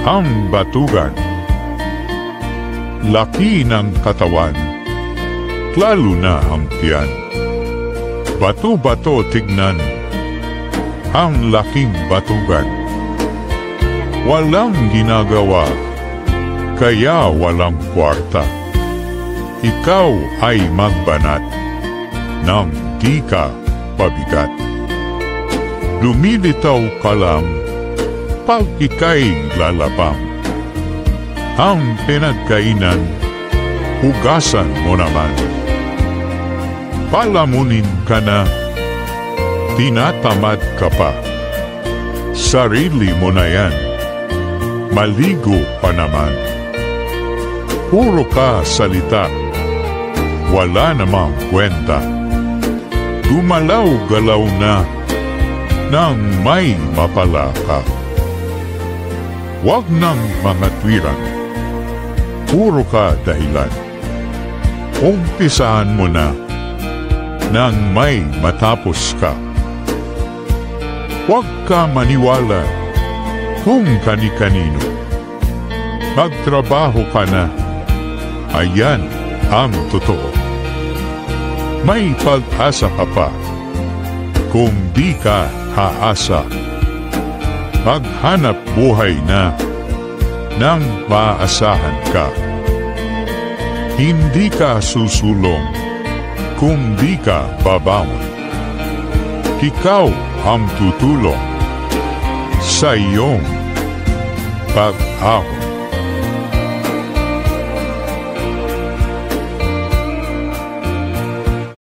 Ang batugan. Laki ng katawan, lalo na ang tiyan. Bato-bato tignan, ang laking batugan. Walang ginagawa, kaya walang kwarta. Ikaw ay magbanat, nang di ka pabigat. Lumilitaw ka lang, pag ika'y lalapang. Ang pinagkainan, hugasan mo naman. Palamunin ka na, tinatamad ka pa. Sarili mo na yan, maligo pa naman. Puro ka salita, wala namang kwenta. Gumalaw-galaw na, nang may mapala ka. Huwag nang mga tuwiran, puro ka dahilan. Umpisahan mo na, nang may matapos ka. Huwag ka maniwala kung kani-kanino. Magtrabaho ka na, ayan ang totoo. May pag-asa ka pa, kung di ka haasa. Maghanap buhay na, nang maasahan ka. Hindi ka susulong, kung di ka babangon. Ikaw ang tutulong sa iyong pag-ahon.